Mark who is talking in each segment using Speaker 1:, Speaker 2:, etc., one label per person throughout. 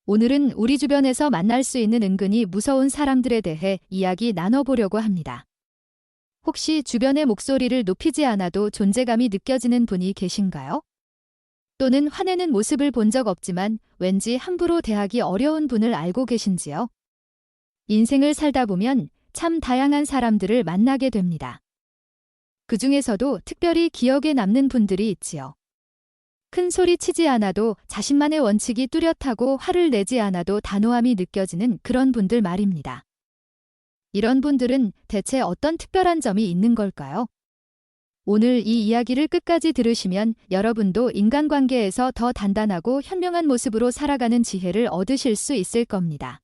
Speaker 1: 오늘은 우리 주변에서 만날 수 있는 은근히 무서운 사람들에 대해 이야기 나눠보려고 합니다. 혹시 주변의 목소리를 높이지 않아도 존재감이 느껴지는 분이 계신가요? 또는 화내는 모습을 본 적 없지만 왠지 함부로 대하기 어려운 분을 알고 계신지요? 인생을 살다 보면 참 다양한 사람들을 만나게 됩니다. 그 중에서도 특별히 기억에 남는 분들이 있지요. 큰 소리 치지 않아도 자신만의 원칙이 뚜렷하고 화를 내지 않아도 단호함이 느껴지는 그런 분들 말입니다. 이런 분들은 대체 어떤 특별한 점이 있는 걸까요? 오늘 이 이야기를 끝까지 들으시면 여러분도 인간관계에서 더 단단하고 현명한 모습으로 살아가는 지혜를 얻으실 수 있을 겁니다.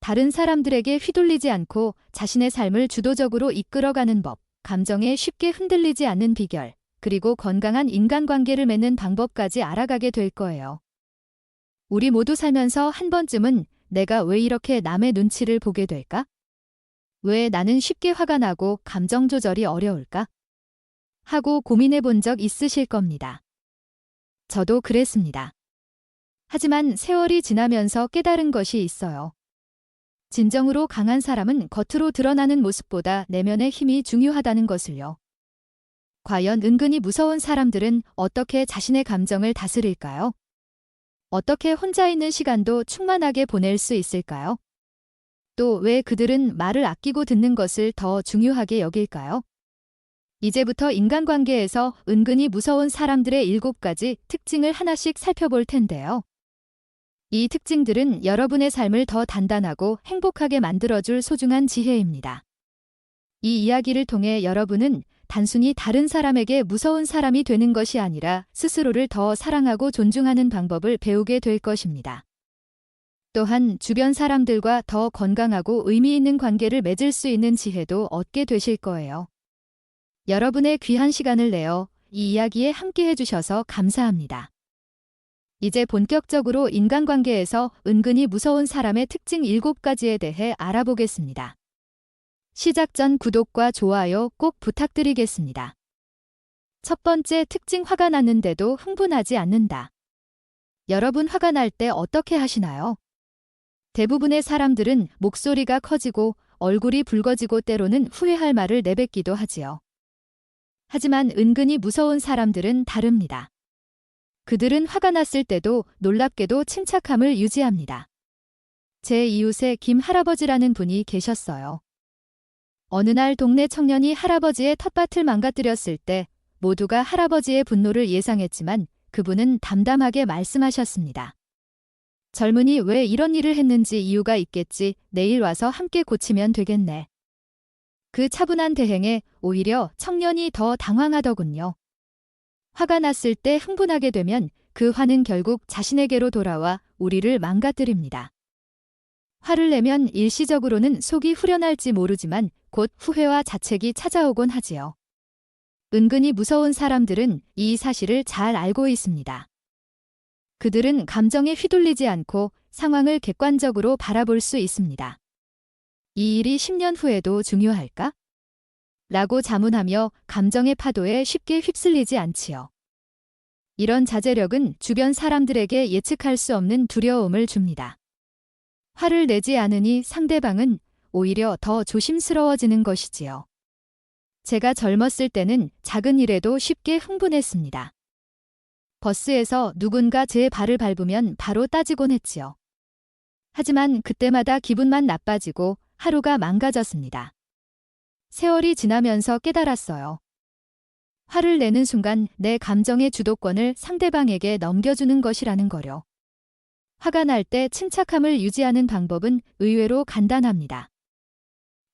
Speaker 1: 다른 사람들에게 휘둘리지 않고 자신의 삶을 주도적으로 이끌어가는 법, 감정에 쉽게 흔들리지 않는 비결, 그리고 건강한 인간관계를 맺는 방법까지 알아가게 될 거예요. 우리 모두 살면서 한 번쯤은 내가 왜 이렇게 남의 눈치를 보게 될까? 왜 나는 쉽게 화가 나고 감정 조절이 어려울까? 하고 고민해 본 적 있으실 겁니다. 저도 그랬습니다. 하지만 세월이 지나면서 깨달은 것이 있어요. 진정으로 강한 사람은 겉으로 드러나는 모습보다 내면의 힘이 중요하다는 것을요. 과연 은근히 무서운 사람들은 어떻게 자신의 감정을 다스릴까요? 어떻게 혼자 있는 시간도 충만하게 보낼 수 있을까요? 또 왜 그들은 말을 아끼고 듣는 것을 더 중요하게 여길까요? 이제부터 인간관계에서 은근히 무서운 사람들의 7가지 특징을 하나씩 살펴볼 텐데요. 이 특징들은 여러분의 삶을 더 단단하고 행복하게 만들어줄 소중한 지혜입니다. 이 이야기를 통해 여러분은 단순히 다른 사람에게 무서운 사람이 되는 것이 아니라 스스로를 더 사랑하고 존중하는 방법을 배우게 될 것입니다. 또한 주변 사람들과 더 건강하고 의미 있는 관계를 맺을 수 있는 지혜도 얻게 되실 거예요. 여러분의 귀한 시간을 내어 이 이야기에 함께 해주셔서 감사합니다. 이제 본격적으로 인간관계에서 은근히 무서운 사람의 특징 7가지에 대해 알아보겠습니다. 시작 전 구독과 좋아요 꼭 부탁드리겠습니다. 첫 번째 특징, 화가 났는데도 흥분하지 않는다. 여러분, 화가 날 때 어떻게 하시나요? 대부분의 사람들은 목소리가 커지고 얼굴이 붉어지고 때로는 후회할 말을 내뱉기도 하지요. 하지만 은근히 무서운 사람들은 다릅니다. 그들은 화가 났을 때도 놀랍게도 침착함을 유지합니다. 제 이웃에 김 할아버지라는 분이 계셨어요. 어느 날 동네 청년이 할아버지의 텃밭을 망가뜨렸을 때 모두가 할아버지의 분노를 예상했지만 그분은 담담하게 말씀하셨습니다. 젊은이, 왜 이런 일을 했는지 이유가 있겠지. 내일 와서 함께 고치면 되겠네. 그 차분한 대행에 오히려 청년이 더 당황하더군요. 화가 났을 때 흥분하게 되면 그 화는 결국 자신에게로 돌아와 우리를 망가뜨립니다. 화를 내면 일시적으로는 속이 후련할지 모르지만 곧 후회와 자책이 찾아오곤 하지요. 은근히 무서운 사람들은 이 사실을 잘 알고 있습니다. 그들은 감정에 휘둘리지 않고 상황을 객관적으로 바라볼 수 있습니다. 이 일이 10년 후에도 중요할까? 라고 자문하며 감정의 파도에 쉽게 휩쓸리지 않지요. 이런 자제력은 주변 사람들에게 예측할 수 없는 두려움을 줍니다. 화를 내지 않으니 상대방은 오히려 더 조심스러워지는 것이지요. 제가 젊었을 때는 작은 일에도 쉽게 흥분했습니다. 버스에서 누군가 제 발을 밟으면 바로 따지곤 했지요. 하지만 그때마다 기분만 나빠지고 하루가 망가졌습니다. 세월이 지나면서 깨달았어요. 화를 내는 순간 내 감정의 주도권을 상대방에게 넘겨주는 것이라는 거요. 화가 날 때 침착함을 유지하는 방법은 의외로 간단합니다.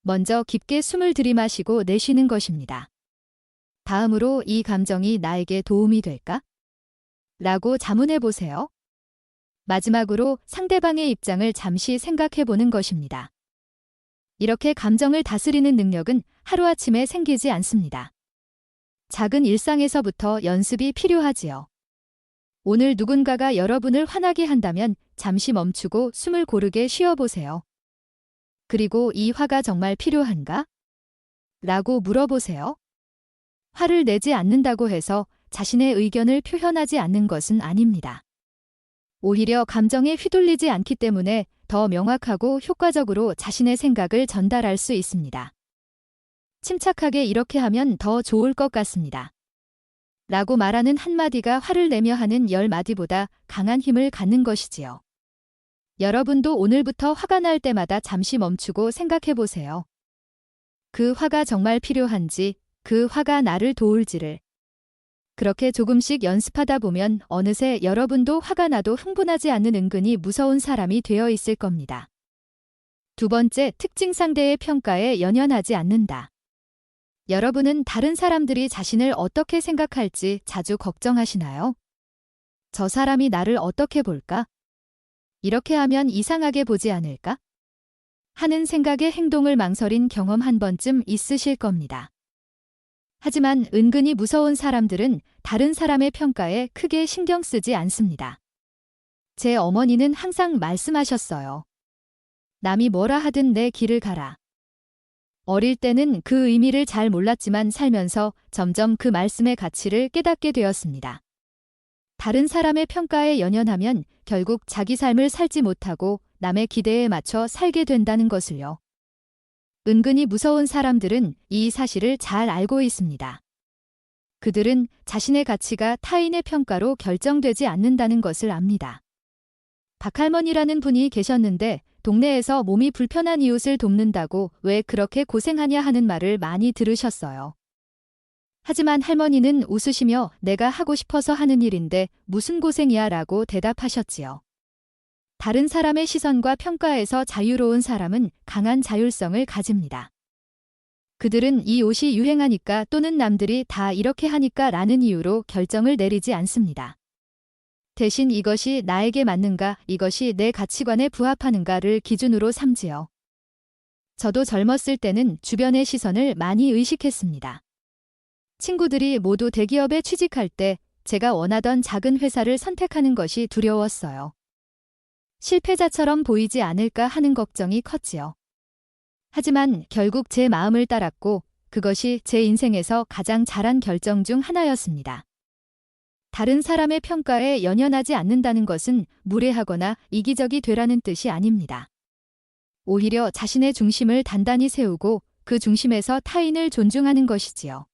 Speaker 1: 먼저 깊게 숨을 들이마시고 내쉬는 것입니다. 다음으로 이 감정이 나에게 도움이 될까? 라고 자문해 보세요. 마지막으로 상대방의 입장을 잠시 생각해 보는 것입니다. 이렇게 감정을 다스리는 능력은 하루아침에 생기지 않습니다. 작은 일상에서부터 연습이 필요하지요. 오늘 누군가가 여러분을 화나게 한다면 잠시 멈추고 숨을 고르게 쉬어보세요. 그리고 이 화가 정말 필요한가? 라고 물어보세요. 화를 내지 않는다고 해서 자신의 의견을 표현하지 않는 것은 아닙니다. 오히려 감정에 휘둘리지 않기 때문에 더 명확하고 효과적으로 자신의 생각을 전달할 수 있습니다. 침착하게 이렇게 하면 더 좋을 것 같습니다. 라고 말하는 한마디가 화를 내며 하는 10마디보다 강한 힘을 갖는 것이지요. 여러분도 오늘부터 화가 날 때마다 잠시 멈추고 생각해 보세요. 그 화가 정말 필요한지, 그 화가 나를 도울지를. 그렇게 조금씩 연습하다 보면 어느새 여러분도 화가 나도 흥분하지 않는 은근히 무서운 사람이 되어 있을 겁니다. 두 번째, 특징 상대의 평가에 연연하지 않는다. 여러분은 다른 사람들이 자신을 어떻게 생각할지 자주 걱정하시나요? 저 사람이 나를 어떻게 볼까? 이렇게 하면 이상하게 보지 않을까? 하는 생각에 행동을 망설인 경험 한 번쯤 있으실 겁니다. 하지만 은근히 무서운 사람들은 다른 사람의 평가에 크게 신경 쓰지 않습니다. 제 어머니는 항상 말씀하셨어요. 남이 뭐라 하든 내 길을 가라. 어릴 때는 그 의미를 잘 몰랐지만 살면서 점점 그 말씀의 가치를 깨닫게 되었습니다. 다른 사람의 평가에 연연하면 결국 자기 삶을 살지 못하고 남의 기대에 맞춰 살게 된다는 것을요. 은근히 무서운 사람들은 이 사실을 잘 알고 있습니다. 그들은 자신의 가치가 타인의 평가로 결정되지 않는다는 것을 압니다. 박할머니라는 분이 계셨는데 동네에서 몸이 불편한 이웃을 돕는다고 왜 그렇게 고생하냐 하는 말을 많이 들으셨어요. 하지만 할머니는 웃으시며 내가 하고 싶어서 하는 일인데 무슨 고생이야 라고 대답하셨지요. 다른 사람의 시선과 평가에서 자유로운 사람은 강한 자율성을 가집니다. 그들은 이 옷이 유행하니까 또는 남들이 다 이렇게 하니까 라는 이유로 결정을 내리지 않습니다. 대신 이것이 나에게 맞는가, 이것이 내 가치관에 부합하는가를 기준으로 삼지요. 저도 젊었을 때는 주변의 시선을 많이 의식했습니다. 친구들이 모두 대기업에 취직할 때 제가 원하던 작은 회사를 선택하는 것이 두려웠어요. 실패자처럼 보이지 않을까 하는 걱정이 컸지요. 하지만 결국 제 마음을 따랐고 그것이 제 인생에서 가장 잘한 결정 중 하나였습니다. 다른 사람의 평가에 연연하지 않는다는 것은 무례하거나 이기적이 되라는 뜻이 아닙니다. 오히려 자신의 중심을 단단히 세우고 그 중심에서 타인을 존중하는 것이지요.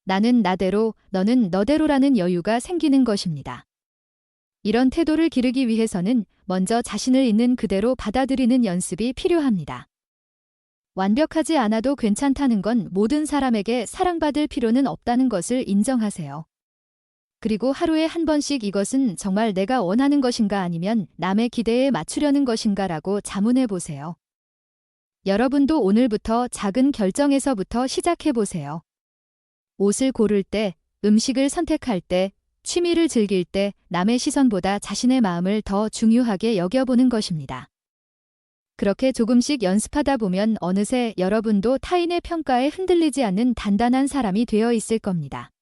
Speaker 1: 나는 나대로, 너는 너대로라는 여유가 생기는 것입니다. 이런 태도를 기르기 위해서는 먼저 자신을 있는 그대로 받아들이는 연습이 필요합니다. 완벽하지 않아도 괜찮다는 건 모든 사람에게 사랑받을 필요는 없다는 것을 인정하세요. 그리고 하루에 한 번씩 이것은 정말 내가 원하는 것인가 아니면 남의 기대에 맞추려는 것인가라고 자문해 보세요. 여러분도 오늘부터 작은 결정에서부터 시작해 보세요. 옷을 고를 때, 음식을 선택할 때, 취미를 즐길 때 남의 시선보다 자신의 마음을 더 중요하게 여겨보는 것입니다. 그렇게 조금씩 연습하다 보면 어느새 여러분도 타인의 평가에 흔들리지 않는 단단한 사람이 되어 있을 겁니다.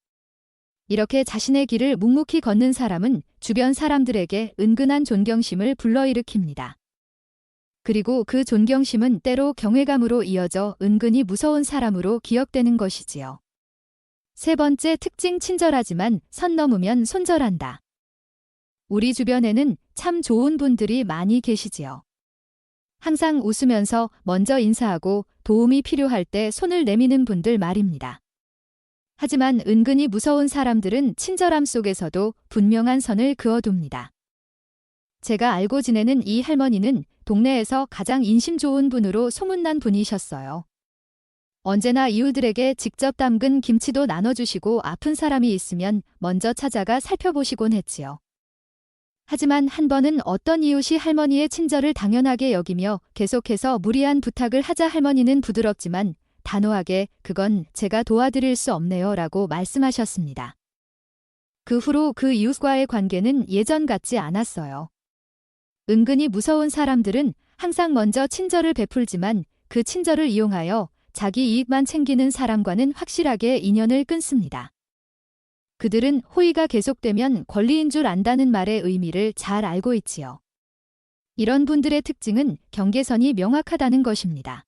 Speaker 1: 이렇게 자신의 길을 묵묵히 걷는 사람은 주변 사람들에게 은근한 존경심을 불러일으킵니다. 그리고 그 존경심은 때로 경외감으로 이어져 은근히 무서운 사람으로 기억되는 것이지요. 세 번째 특징, 친절하지만 선 넘으면 손절한다. 우리 주변에는 참 좋은 분들이 많이 계시지요. 항상 웃으면서 먼저 인사하고 도움이 필요할 때 손을 내미는 분들 말입니다. 하지만 은근히 무서운 사람들은 친절함 속에서도 분명한 선을 그어둡니다. 제가 알고 지내는 이 할머니는 동네에서 가장 인심 좋은 분으로 소문난 분이셨어요. 언제나 이웃들에게 직접 담근 김치도 나눠주시고 아픈 사람이 있으면 먼저 찾아가 살펴보시곤 했지요. 하지만 한 번은 어떤 이웃이 할머니의 친절을 당연하게 여기며 계속해서 무리한 부탁을 하자 할머니는 부드럽지만 단호하게 그건 제가 도와드릴 수 없네요 라고 말씀하셨습니다. 그 후로 그 이웃과의 관계는 예전 같지 않았어요. 은근히 무서운 사람들은 항상 먼저 친절을 베풀지만 그 친절을 이용하여 자기 이익만 챙기는 사람과는 확실하게 인연을 끊습니다. 그들은 호의가 계속되면 권리인 줄 안다는 말의 의미를 잘 알고 있지요. 이런 분들의 특징은 경계선이 명확하다는 것입니다.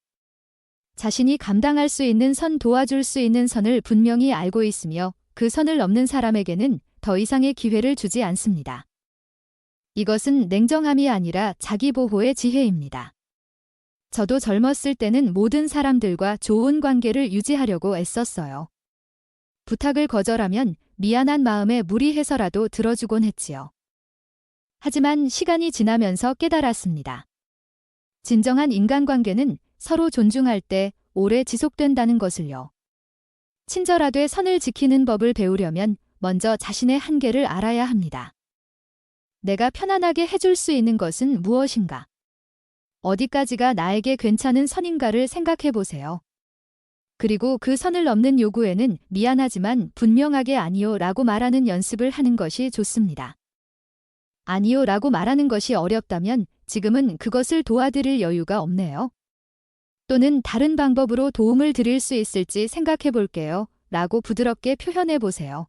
Speaker 1: 자신이 감당할 수 있는 선, 도와줄 수 있는 선을 분명히 알고 있으며 그 선을 넘는 사람에게는 더 이상의 기회를 주지 않습니다. 이것은 냉정함이 아니라 자기 보호의 지혜입니다. 저도 젊었을 때는 모든 사람들과 좋은 관계를 유지하려고 애썼어요. 부탁을 거절하면 미안한 마음에 무리해서라도 들어주곤 했지요. 하지만 시간이 지나면서 깨달았습니다. 진정한 인간관계는 서로 존중할 때 오래 지속된다는 것을요. 친절하되 선을 지키는 법을 배우려면 먼저 자신의 한계를 알아야 합니다. 내가 편안하게 해줄 수 있는 것은 무엇인가? 어디까지가 나에게 괜찮은 선인가를 생각해 보세요. 그리고 그 선을 넘는 요구에는 미안하지만 분명하게 아니요 라고 말하는 연습을 하는 것이 좋습니다. 아니요 라고 말하는 것이 어렵다면 지금은 그것을 도와드릴 여유가 없네요. 또는 다른 방법으로 도움을 드릴 수 있을지 생각해 볼게요 라고 부드럽게 표현해 보세요.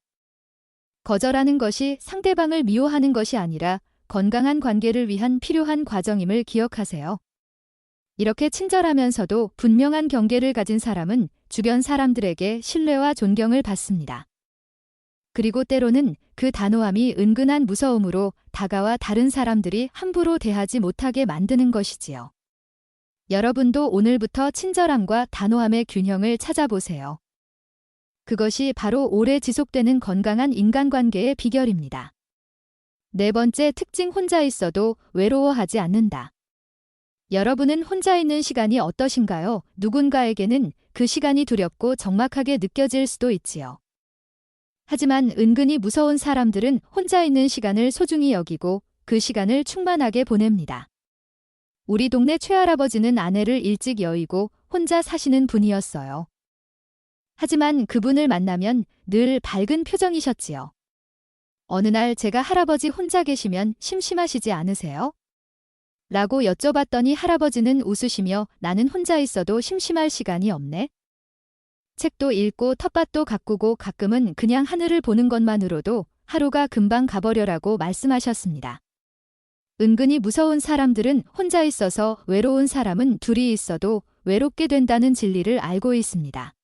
Speaker 1: 거절하는 것이 상대방을 미워하는 것이 아니라 건강한 관계를 위한 필요한 과정임을 기억하세요. 이렇게 친절하면서도 분명한 경계를 가진 사람은 주변 사람들에게 신뢰와 존경을 받습니다. 그리고 때로는 그 단호함이 은근한 무서움으로 다가와 다른 사람들이 함부로 대하지 못하게 만드는 것이지요. 여러분도 오늘부터 친절함과 단호함의 균형을 찾아보세요. 그것이 바로 오래 지속되는 건강한 인간관계의 비결입니다. 네 번째 특징, 혼자 있어도 외로워하지 않는다. 여러분은 혼자 있는 시간이 어떠신가요? 누군가에게는 그 시간이 두렵고 적막하게 느껴질 수도 있지요. 하지만 은근히 무서운 사람들은 혼자 있는 시간을 소중히 여기고 그 시간을 충만하게 보냅니다. 우리 동네 최할아버지는 아내를 일찍 여의고 혼자 사시는 분이었어요. 하지만 그분을 만나면 늘 밝은 표정이셨지요. 어느 날 제가 할아버지 혼자 계시면 심심하시지 않으세요? 라고 여쭤봤더니 할아버지는 웃으시며 나는 혼자 있어도 심심할 시간이 없네. 책도 읽고 텃밭도 가꾸고 가끔은 그냥 하늘을 보는 것만으로도 하루가 금방 가버려라고 말씀하셨습니다. 은근히 무서운 사람들은 혼자 있어서 외로운 사람은 둘이 있어도 외롭게 된다는 진리를 알고 있습니다.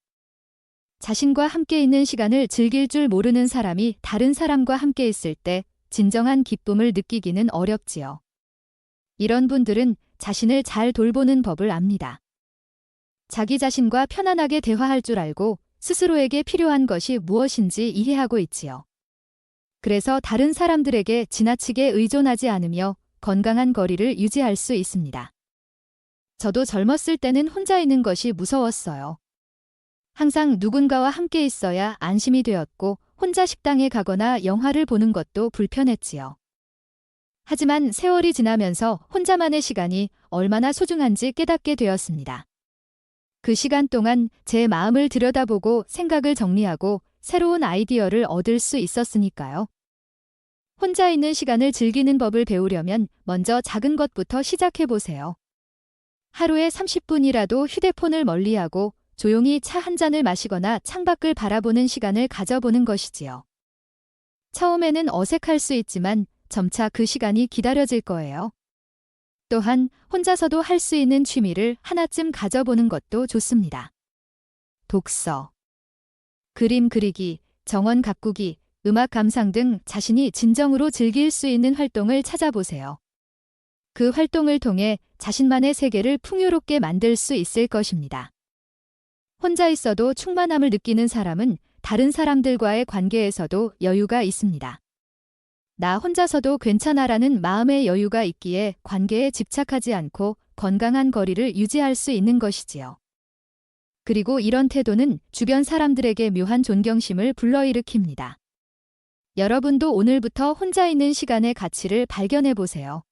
Speaker 1: 자신과 함께 있는 시간을 즐길 줄 모르는 사람이 다른 사람과 함께 있을 때 진정한 기쁨을 느끼기는 어렵지요. 이런 분들은 자신을 잘 돌보는 법을 압니다. 자기 자신과 편안하게 대화할 줄 알고 스스로에게 필요한 것이 무엇인지 이해하고 있지요. 그래서 다른 사람들에게 지나치게 의존하지 않으며 건강한 거리를 유지할 수 있습니다. 저도 젊었을 때는 혼자 있는 것이 무서웠어요. 항상 누군가와 함께 있어야 안심이 되었고 혼자 식당에 가거나 영화를 보는 것도 불편했지요. 하지만 세월이 지나면서 혼자만의 시간이 얼마나 소중한지 깨닫게 되었습니다. 그 시간 동안 제 마음을 들여다보고 생각을 정리하고 새로운 아이디어를 얻을 수 있었으니까요. 혼자 있는 시간을 즐기는 법을 배우려면 먼저 작은 것부터 시작해보세요. 하루에 30분이라도 휴대폰을 멀리하고 조용히 차 한 잔을 마시거나 창밖을 바라보는 시간을 가져보는 것이지요. 처음에는 어색할 수 있지만 점차 그 시간이 기다려질 거예요. 또한 혼자서도 할 수 있는 취미를 하나쯤 가져보는 것도 좋습니다. 독서, 그림 그리기, 정원 가꾸기, 음악 감상 등 자신이 진정으로 즐길 수 있는 활동을 찾아보세요. 그 활동을 통해 자신만의 세계를 풍요롭게 만들 수 있을 것입니다. 혼자 있어도 충만함을 느끼는 사람은 다른 사람들과의 관계에서도 여유가 있습니다. 나 혼자서도 괜찮아라는 마음의 여유가 있기에 관계에 집착하지 않고 건강한 거리를 유지할 수 있는 것이지요. 그리고 이런 태도는 주변 사람들에게 묘한 존경심을 불러일으킵니다. 여러분도 오늘부터 혼자 있는 시간의 가치를 발견해 보세요.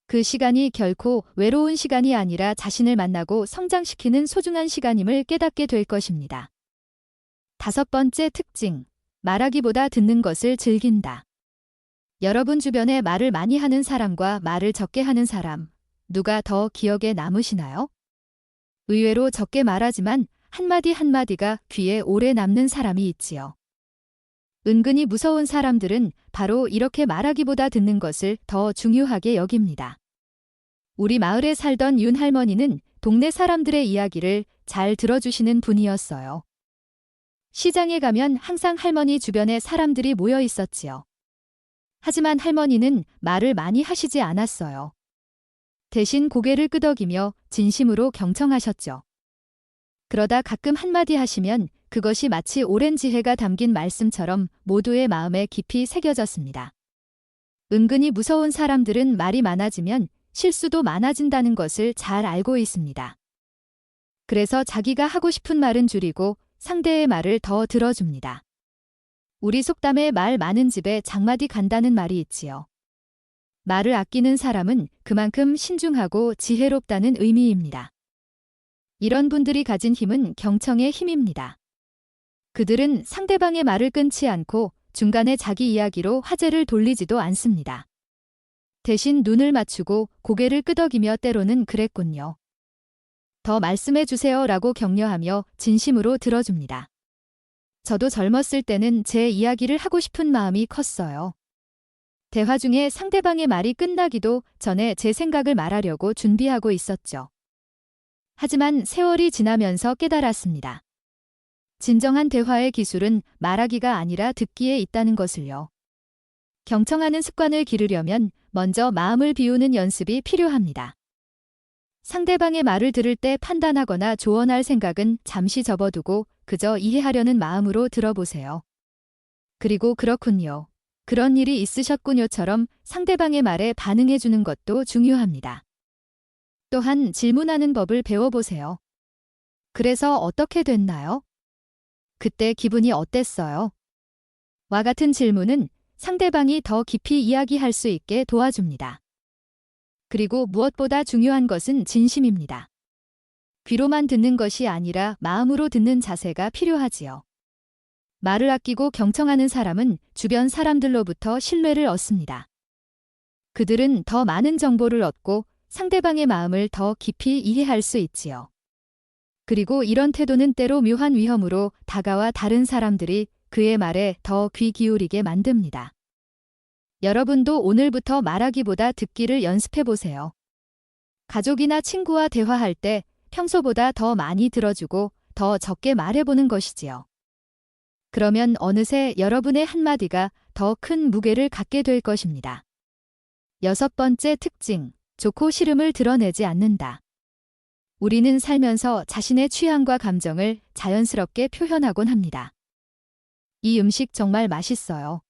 Speaker 1: 그 시간이 결코 외로운 시간이 아니라 자신을 만나고 성장시키는 소중한 시간임을 깨닫게 될 것입니다. 다섯 번째 특징, 말하기보다 듣는 것을 즐긴다. 여러분 주변에 말을 많이 하는 사람과 말을 적게 하는 사람, 누가 더 기억에 남으시나요? 의외로 적게 말하지만 한마디 한마디가 귀에 오래 남는 사람이 있지요. 은근히 무서운 사람들은 바로 이렇게 말하기보다 듣는 것을 더 중요하게 여깁니다. 우리 마을에 살던 윤 할머니는 동네 사람들의 이야기를 잘 들어주시는 분이었어요. 시장에 가면 항상 할머니 주변에 사람들이 모여 있었지요. 하지만 할머니는 말을 많이 하시지 않았어요. 대신 고개를 끄덕이며 진심으로 경청하셨죠. 그러다 가끔 한마디 하시면 그것이 마치 오랜 지혜가 담긴 말씀처럼 모두의 마음에 깊이 새겨졌습니다. 은근히 무서운 사람들은 말이 많아지면 실수도 많아진다는 것을 잘 알고 있습니다. 그래서 자기가 하고 싶은 말은 줄이고 상대의 말을 더 들어줍니다. 우리 속담에 말 많은 집에 장마디 간다는 말이 있지요. 말을 아끼는 사람은 그만큼 신중하고 지혜롭다는 의미입니다. 이런 분들이 가진 힘은 경청의 힘입니다. 그들은 상대방의 말을 끊지 않고 중간에 자기 이야기로 화제를 돌리지도 않습니다. 대신 눈을 맞추고 고개를 끄덕이며 때로는 그랬군요. 더 말씀해 주세요 라고 격려하며 진심으로 들어줍니다. 저도 젊었을 때는 제 이야기를 하고 싶은 마음이 컸어요. 대화 중에 상대방의 말이 끝나기도 전에 제 생각을 말하려고 준비하고 있었죠. 하지만 세월이 지나면서 깨달았습니다. 진정한 대화의 기술은 말하기가 아니라 듣기에 있다는 것을요. 경청하는 습관을 기르려면 먼저 마음을 비우는 연습이 필요합니다. 상대방의 말을 들을 때 판단하거나 조언할 생각은 잠시 접어두고 그저 이해하려는 마음으로 들어보세요. 그리고 그렇군요. 그런 일이 있으셨군요처럼 상대방의 말에 반응해주는 것도 중요합니다. 또한 질문하는 법을 배워보세요. 그래서 어떻게 됐나요? 그때 기분이 어땠어요? 와 같은 질문은 상대방이 더 깊이 이야기할 수 있게 도와줍니다. 그리고 무엇보다 중요한 것은 진심입니다. 귀로만 듣는 것이 아니라 마음으로 듣는 자세가 필요하지요. 말을 아끼고 경청하는 사람은 주변 사람들로부터 신뢰를 얻습니다. 그들은 더 많은 정보를 얻고 상대방의 마음을 더 깊이 이해할 수 있지요. 그리고 이런 태도는 때로 묘한 위험으로 다가와 다른 사람들이 그의 말에 더 귀 기울이게 만듭니다. 여러분도 오늘부터 말하기보다 듣기를 연습해 보세요. 가족이나 친구와 대화할 때 평소보다 더 많이 들어주고 더 적게 말해보는 것이지요. 그러면 어느새 여러분의 한마디가 더 큰 무게를 갖게 될 것입니다. 6번째 특징, 좋고 싫음을 드러내지 않는다. 우리는 살면서 자신의 취향과 감정을 자연스럽게 표현하곤 합니다. 이 음식 정말 맛있어요.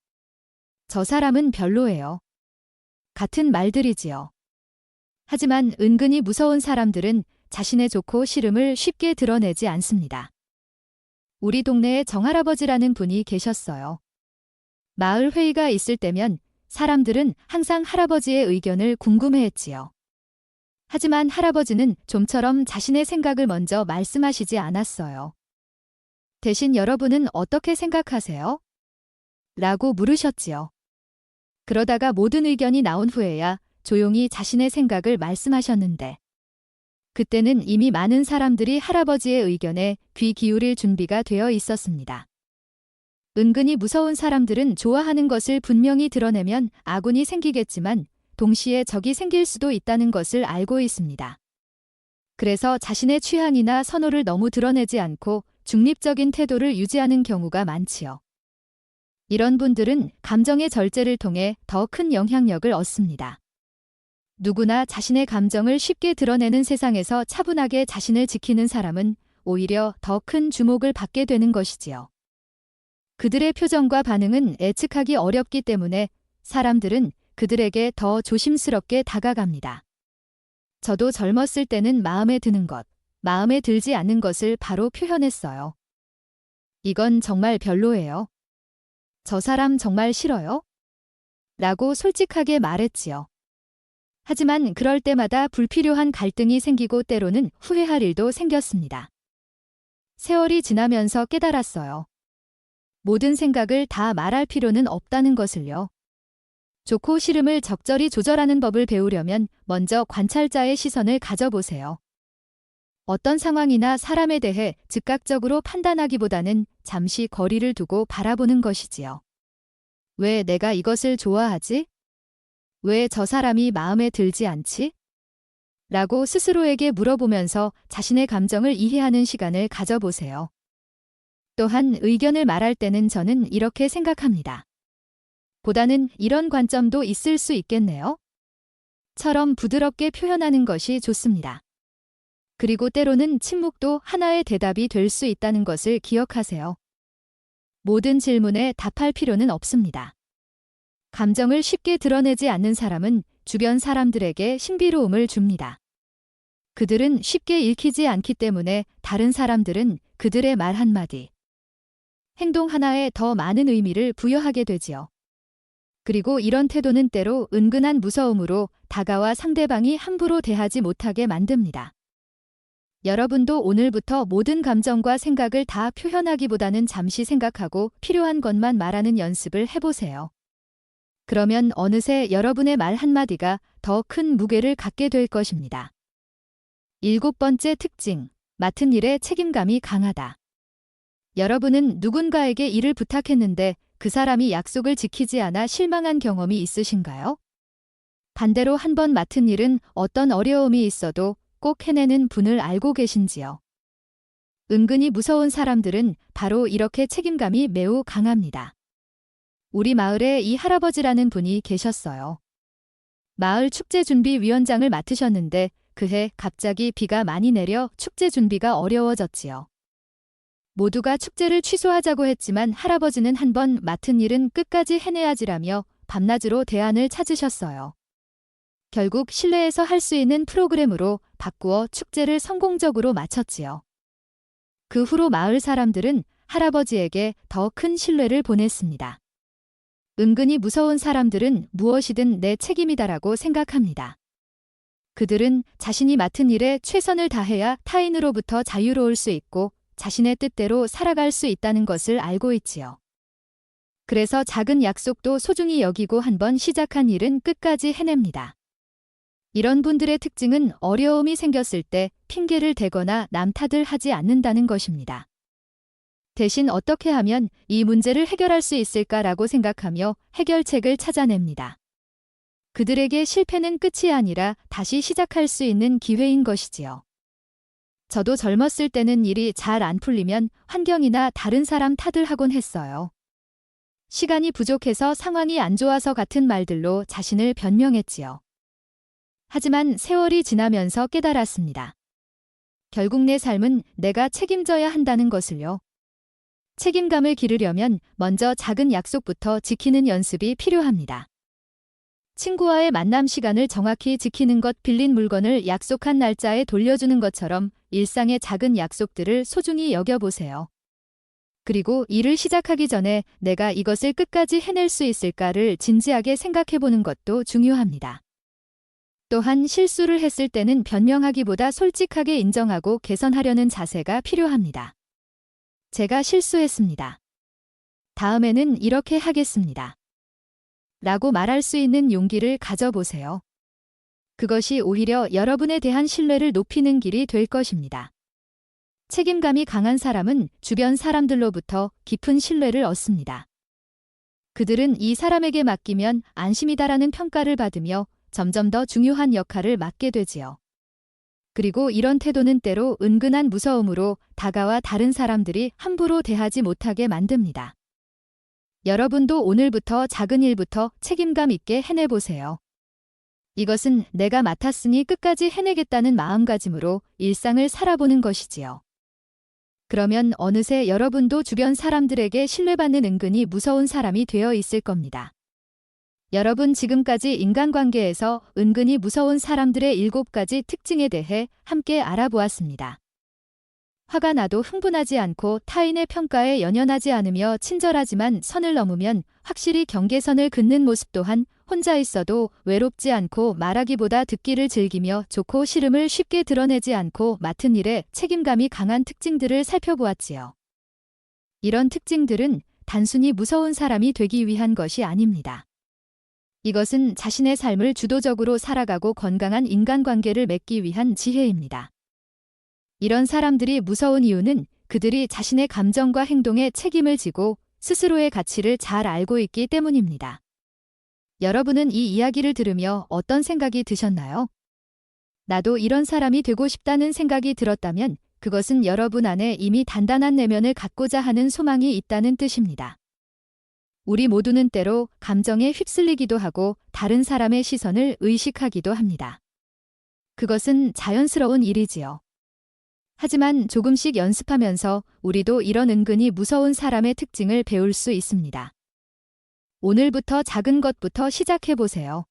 Speaker 1: 저 사람은 별로예요. 같은 말들이지요. 하지만 은근히 무서운 사람들은 자신의 좋고 싫음을 쉽게 드러내지 않습니다. 우리 동네에 정할아버지라는 분이 계셨어요. 마을 회의가 있을 때면 사람들은 항상 할아버지의 의견을 궁금해했지요. 하지만 할아버지는 좀처럼 자신의 생각을 먼저 말씀하시지 않았어요. 대신 여러분은 어떻게 생각하세요? 라고 물으셨지요. 그러다가 모든 의견이 나온 후에야 조용히 자신의 생각을 말씀하셨는데 그때는 이미 많은 사람들이 할아버지의 의견에 귀 기울일 준비가 되어 있었습니다. 은근히 무서운 사람들은 좋아하는 것을 분명히 드러내면 아군이 생기겠지만 동시에 적이 생길 수도 있다는 것을 알고 있습니다. 그래서 자신의 취향이나 선호를 너무 드러내지 않고 중립적인 태도를 유지하는 경우가 많지요. 이런 분들은 감정의 절제를 통해 더 큰 영향력을 얻습니다. 누구나 자신의 감정을 쉽게 드러내는 세상에서 차분하게 자신을 지키는 사람은 오히려 더 큰 주목을 받게 되는 것이지요. 그들의 표정과 반응은 예측하기 어렵기 때문에 사람들은 그들에게 더 조심스럽게 다가갑니다. 저도 젊었을 때는 마음에 드는 것, 마음에 들지 않는 것을 바로 표현했어요. 이건 정말 별로예요. 저 사람 정말 싫어요? 라고 솔직하게 말했지요. 하지만 그럴 때마다 불필요한 갈등이 생기고 때로는 후회할 일도 생겼습니다. 세월이 지나면서 깨달았어요. 모든 생각을 다 말할 필요는 없다는 것을요. 좋고 싫음을 적절히 조절하는 법을 배우려면 먼저 관찰자의 시선을 가져보세요. 어떤 상황이나 사람에 대해 즉각적으로 판단하기보다는 잠시 거리를 두고 바라보는 것이지요. 왜 내가 이것을 좋아하지? 왜 저 사람이 마음에 들지 않지? 라고 스스로에게 물어보면서 자신의 감정을 이해하는 시간을 가져보세요. 또한 의견을 말할 때는 저는 이렇게 생각합니다. 보다는 이런 관점도 있을 수 있겠네요. 처럼 부드럽게 표현하는 것이 좋습니다. 그리고 때로는 침묵도 하나의 대답이 될 수 있다는 것을 기억하세요. 모든 질문에 답할 필요는 없습니다. 감정을 쉽게 드러내지 않는 사람은 주변 사람들에게 신비로움을 줍니다. 그들은 쉽게 읽히지 않기 때문에 다른 사람들은 그들의 말 한마디, 행동 하나에 더 많은 의미를 부여하게 되지요. 그리고 이런 태도는 때로 은근한 무서움으로 다가와 상대방이 함부로 대하지 못하게 만듭니다. 여러분도 오늘부터 모든 감정과 생각을 다 표현하기보다는 잠시 생각하고 필요한 것만 말하는 연습을 해보세요. 그러면 어느새 여러분의 말 한마디가 더 큰 무게를 갖게 될 것입니다. 7번째 특징, 맡은 일에 책임감이 강하다. 여러분은 누군가에게 일을 부탁했는데 그 사람이 약속을 지키지 않아 실망한 경험이 있으신가요? 반대로 한 번 맡은 일은 어떤 어려움이 있어도 꼭 해내는 분을 알고 계신지요? 은근히 무서운 사람들은 바로 이렇게 책임감이 매우 강합니다. 우리 마을에 이 할아버지라는 분이 계셨어요. 마을 축제준비위원장을 맡으셨는데 그해 갑자기 비가 많이 내려 축제 준비가 어려워졌지요. 모두가 축제를 취소하자고 했지만 할아버지는 한 번 맡은 일은 끝까지 해내야지라며 밤낮으로 대안을 찾으셨어요. 결국 실내에서 할 수 있는 프로그램으로 바꾸어 축제를 성공적으로 마쳤지요. 그 후로 마을 사람들은 할아버지에게 더 큰 신뢰를 보냈습니다. 은근히 무서운 사람들은 무엇이든 내 책임이다라고 생각합니다. 그들은 자신이 맡은 일에 최선을 다해야 타인으로부터 자유로울 수 있고 자신의 뜻대로 살아갈 수 있다는 것을 알고 있지요. 그래서 작은 약속도 소중히 여기고 한번 시작한 일은 끝까지 해냅니다. 이런 분들의 특징은 어려움이 생겼을 때 핑계를 대거나 남 탓을 하지 않는다는 것입니다. 대신 어떻게 하면 이 문제를 해결할 수 있을까라고 생각하며 해결책을 찾아냅니다. 그들에게 실패는 끝이 아니라 다시 시작할 수 있는 기회인 것이지요. 저도 젊었을 때는 일이 잘 안 풀리면 환경이나 다른 사람 탓을 하곤 했어요. 시간이 부족해서 상황이 안 좋아서 같은 말들로 자신을 변명했지요. 하지만 세월이 지나면서 깨달았습니다. 결국 내 삶은 내가 책임져야 한다는 것을요. 책임감을 기르려면 먼저 작은 약속부터 지키는 연습이 필요합니다. 친구와의 만남 시간을 정확히 지키는 것, 빌린 물건을 약속한 날짜에 돌려주는 것처럼 일상의 작은 약속들을 소중히 여겨보세요. 그리고 일을 시작하기 전에 내가 이것을 끝까지 해낼 수 있을까를 진지하게 생각해보는 것도 중요합니다. 또한 실수를 했을 때는 변명하기보다 솔직하게 인정하고 개선하려는 자세가 필요합니다. 제가 실수했습니다. 다음에는 이렇게 하겠습니다. 라고 말할 수 있는 용기를 가져보세요. 그것이 오히려 여러분에 대한 신뢰를 높이는 길이 될 것입니다. 책임감이 강한 사람은 주변 사람들로부터 깊은 신뢰를 얻습니다. 그들은 이 사람에게 맡기면 안심이다라는 평가를 받으며 점점 더 중요한 역할을 맡게 되지요. 그리고 이런 태도는 때로 은근한 무서움으로 다가와 다른 사람들이 함부로 대하지 못하게 만듭니다. 여러분도 오늘부터 작은 일부터 책임감 있게 해내보세요. 이것은 내가 맡았으니 끝까지 해내겠다는 마음가짐으로 일상을 살아보는 것이지요. 그러면 어느새 여러분도 주변 사람들에게 신뢰받는 은근히 무서운 사람이 되어 있을 겁니다. 여러분, 지금까지 인간관계에서 은근히 무서운 사람들의 7가지 특징에 대해 함께 알아보았습니다. 화가 나도 흥분하지 않고 타인의 평가에 연연하지 않으며 친절하지만 선을 넘으면 확실히 경계선을 긋는 모습, 또한 혼자 있어도 외롭지 않고 말하기보다 듣기를 즐기며 좋고 싫음을 쉽게 드러내지 않고 맡은 일에 책임감이 강한 특징들을 살펴보았지요. 이런 특징들은 단순히 무서운 사람이 되기 위한 것이 아닙니다. 이것은 자신의 삶을 주도적으로 살아가고 건강한 인간관계를 맺기 위한 지혜입니다. 이런 사람들이 무서운 이유는 그들이 자신의 감정과 행동에 책임을 지고 스스로의 가치를 잘 알고 있기 때문입니다. 여러분은 이 이야기를 들으며 어떤 생각이 드셨나요? 나도 이런 사람이 되고 싶다는 생각이 들었다면 그것은 여러분 안에 이미 단단한 내면을 갖고자 하는 소망이 있다는 뜻입니다. 우리 모두는 때로 감정에 휩쓸리기도 하고 다른 사람의 시선을 의식하기도 합니다. 그것은 자연스러운 일이지요. 하지만 조금씩 연습하면서 우리도 이런 은근히 무서운 사람의 특징을 배울 수 있습니다. 오늘부터 작은 것부터 시작해보세요.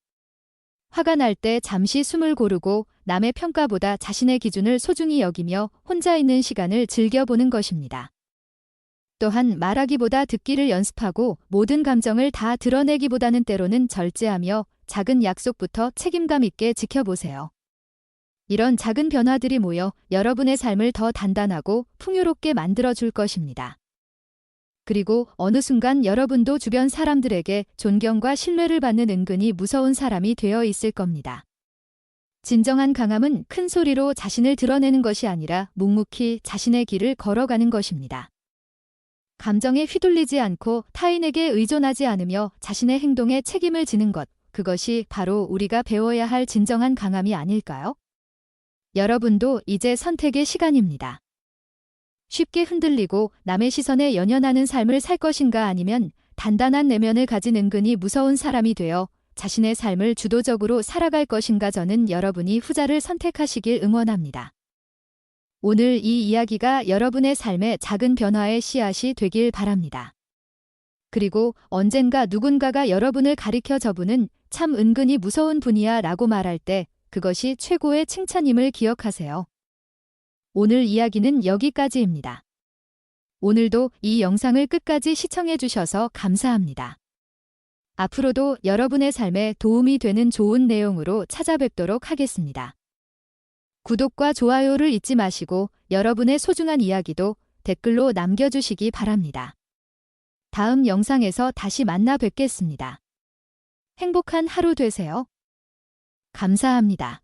Speaker 1: 화가 날 때 잠시 숨을 고르고 남의 평가보다 자신의 기준을 소중히 여기며 혼자 있는 시간을 즐겨보는 것입니다. 또한 말하기보다 듣기를 연습하고 모든 감정을 다 드러내기보다는 때로는 절제하며 작은 약속부터 책임감 있게 지켜보세요. 이런 작은 변화들이 모여 여러분의 삶을 더 단단하고 풍요롭게 만들어줄 것입니다. 그리고 어느 순간 여러분도 주변 사람들에게 존경과 신뢰를 받는 은근히 무서운 사람이 되어 있을 겁니다. 진정한 강함은 큰 소리로 자신을 드러내는 것이 아니라 묵묵히 자신의 길을 걸어가는 것입니다. 감정에 휘둘리지 않고 타인에게 의존하지 않으며 자신의 행동에 책임을 지는 것, 그것이 바로 우리가 배워야 할 진정한 강함이 아닐까요? 여러분도 이제 선택의 시간입니다. 쉽게 흔들리고 남의 시선에 연연하는 삶을 살 것인가 아니면 단단한 내면을 가진 은근히 무서운 사람이 되어 자신의 삶을 주도적으로 살아갈 것인가. 저는 여러분이 후자를 선택하시길 응원합니다. 오늘 이 이야기가 여러분의 삶에 작은 변화의 씨앗이 되길 바랍니다. 그리고 언젠가 누군가가 여러분을 가리켜 저분은 참 은근히 무서운 분이야 라고 말할 때 그것이 최고의 칭찬임을 기억하세요. 오늘 이야기는 여기까지입니다. 오늘도 이 영상을 끝까지 시청해 주셔서 감사합니다. 앞으로도 여러분의 삶에 도움이 되는 좋은 내용으로 찾아뵙도록 하겠습니다. 구독과 좋아요를 잊지 마시고 여러분의 소중한 이야기도 댓글로 남겨주시기 바랍니다. 다음 영상에서 다시 만나 뵙겠습니다. 행복한 하루 되세요. 감사합니다.